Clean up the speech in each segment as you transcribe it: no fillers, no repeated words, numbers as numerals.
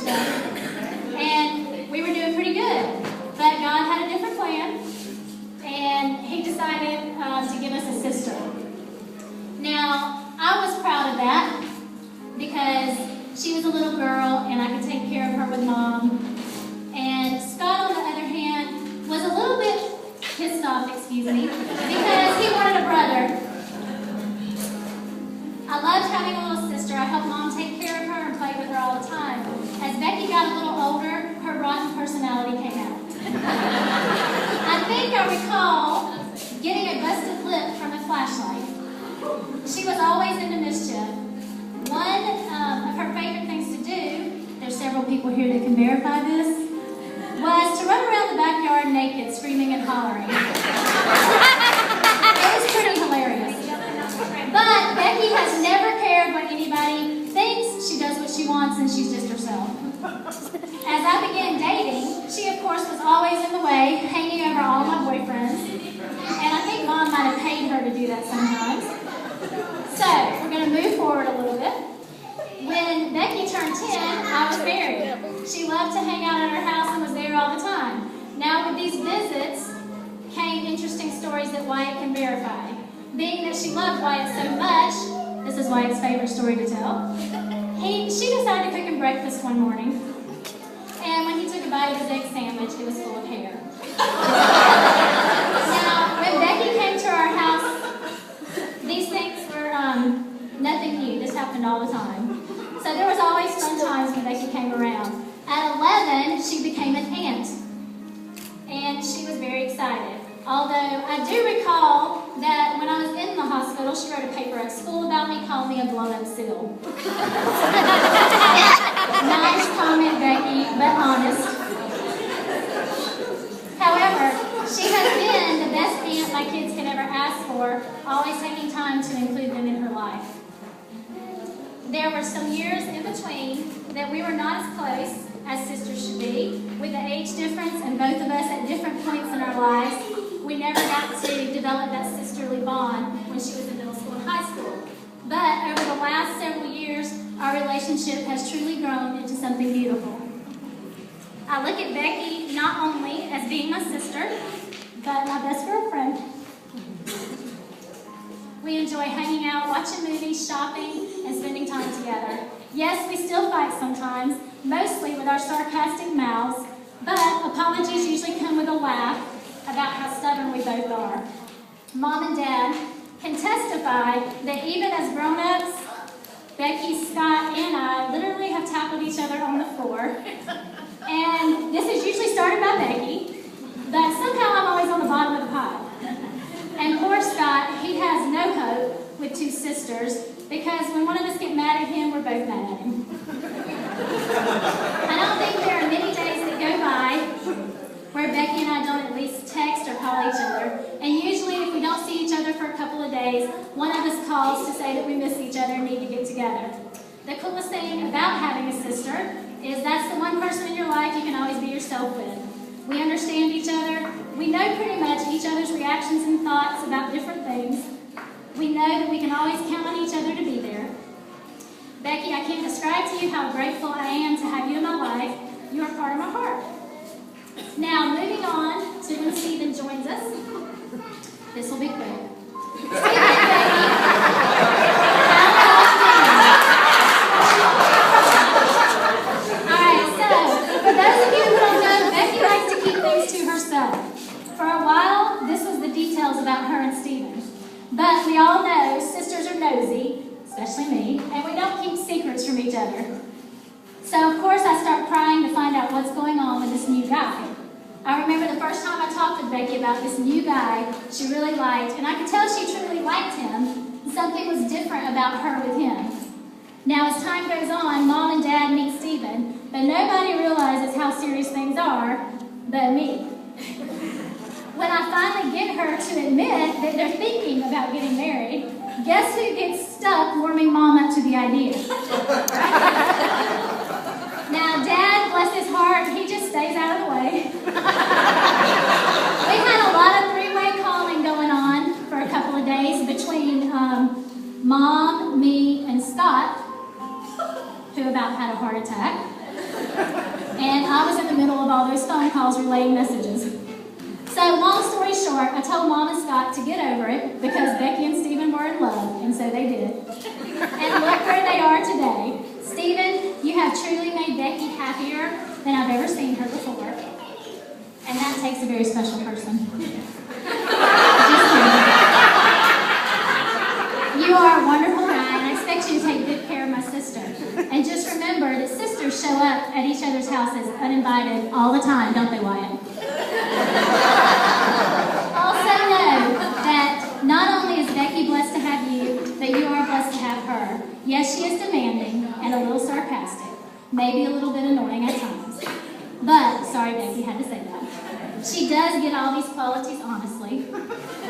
Mischief, and we were doing pretty good. But God had a different plan, and He decided to give us a sister. Now, I was proud of that because she was a little girl, and I could take care of her with Mom. And Scott, on the other hand, was a little bit pissed off, because he wanted a brother. I loved having a little sister. I helped Mom take care of her and play with her all the time. As Becky got a little older, her rotten personality came out. I think I recall getting a busted lip from a flashlight. She was always into mischief. One of her favorite things to do, there's several people here that can verify this, was to run around the backyard naked, screaming and hollering. It was pretty hilarious. But Becky has never cared what anybody thinks. She does what she wants, and she's just herself. As I began dating, she of course was always in the way, hanging over all my boyfriends. And I think Mom might have paid her to do that sometimes. So, we're going to move forward a little bit. When Becky turned 10, I was married. She loved to hang out at her house and was there all the time. Now with these visits came interesting stories that Wyatt can verify. Being that she loved Wyatt so much, this is Wyatt's favorite story to tell, she decided to cook him breakfast one morning. And when he took a bite of his egg sandwich, it was full of hair. Now, when Becky came to our house, these things were nothing new. This happened all the time. So there was always fun times when Becky came around. At 11, she became an aunt. And she was very excited. Although I do recall that when I was in the hospital, she wrote a paper at school about me, calling me a blown-up seal. Nice comment, Becky, but honest. However, she has been the best aunt my kids could ever ask for, always taking time to include them in her life. There were some years in between that we were not as close as sisters should be. With the age difference and both of us at different points in our lives, we never got to develop that sisterly bond when she was in middle school and high school. But over the last several years, our relationship has truly grown into something beautiful. I look at Becky not only as being my sister, but my best girlfriend. We enjoy hanging out, watching movies, shopping, and spending time together. Yes, we still fight sometimes, mostly with our sarcastic mouths, but apologies usually come with a laugh about how stubborn we both are. Mom and Dad can testify that even as grown-ups, Becky, Scott, and I literally have tackled each other on the floor. And this is usually started by Becky, but somehow I'm always on the bottom of the pile. And poor Scott, he has no hope with two sisters, because when one of us get mad at him, we're both mad at him. I don't think there are many days that go by where Becky and I don't at least text or call each other. And usually if we don't see each other for a couple of days, one of us calls to say that we miss each other and need to get together. The coolest thing about having a sister is that's the one person in your life you can always be yourself with. We understand each other. We know pretty much each other's reactions and thoughts about different things. We know that we can always count on each other to be there. Becky, I can't describe to you how grateful I am to have you in my life. You are part of my heart. Now, moving on to when Stephen joins us. This will be quick. Alright, so, for those of you who don't know, Becky likes to keep things to herself. For a while, this was the details about her and Stephen. But we all know sisters are nosy, especially me, and we don't keep secrets from each other. So, of course, I start prying to find out what's going on with this new guy. I remember the first time I talked with Becky about this new guy she really liked, and I could tell she truly liked him, and something was different about her with him. Now, as time goes on, Mom and Dad meet Stephen, but nobody realizes how serious things are but me. When I finally get her to admit that they're thinking about getting married, guess who gets stuck warming Mom up to the idea? Now, Dad, bless his heart, he just stays out of the way. We had a lot of three-way calling going on for a couple of days between Mom, me, and Scott, who about had a heart attack. And I was in the middle of all those phone calls relaying messages. So long story short, I told Mom and Scott to get over it because Becky and Stephen were in love, and so they did. And look where they are today. Stephen, you have truly made Becky happier than I've ever seen her before. And that takes a very special person. Just kidding. You are a wonderful guy, and I expect you to take good care of my sister. And just remember that sisters show up at each other's houses uninvited all the time, don't they, Wyatt? Also know that not only is Becky blessed to have you, but you are blessed to have her. Yes, she is demanding and a little sarcastic, maybe a little bit annoying at times. But, sorry Becky, had to say that. She does get all these qualities honestly.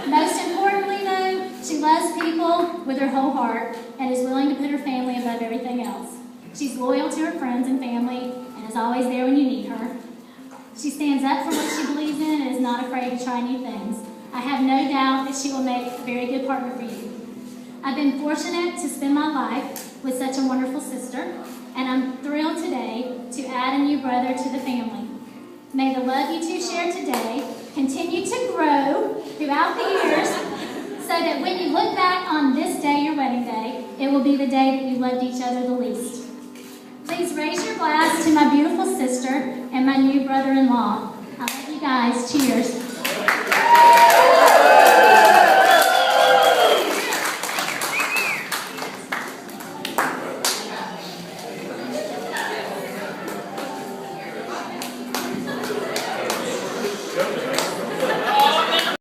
Most importantly though, she loves people with her whole heart and is willing to put her family above everything else. She's loyal to her friends and family and is always there when you need her. She stands up for what she believes in and is not afraid to try new things. I have no doubt that she will make a very good partner for you. I've been fortunate to spend my life with such a wonderful sister, and I'm thrilled today to add a new brother to the family. May the love you two share today continue to grow throughout the years so that when you look back on this day, your wedding day, it will be the day that you loved each other the least. Please raise your glass to my beautiful sister and my new brother-in-law. I love you guys. Cheers.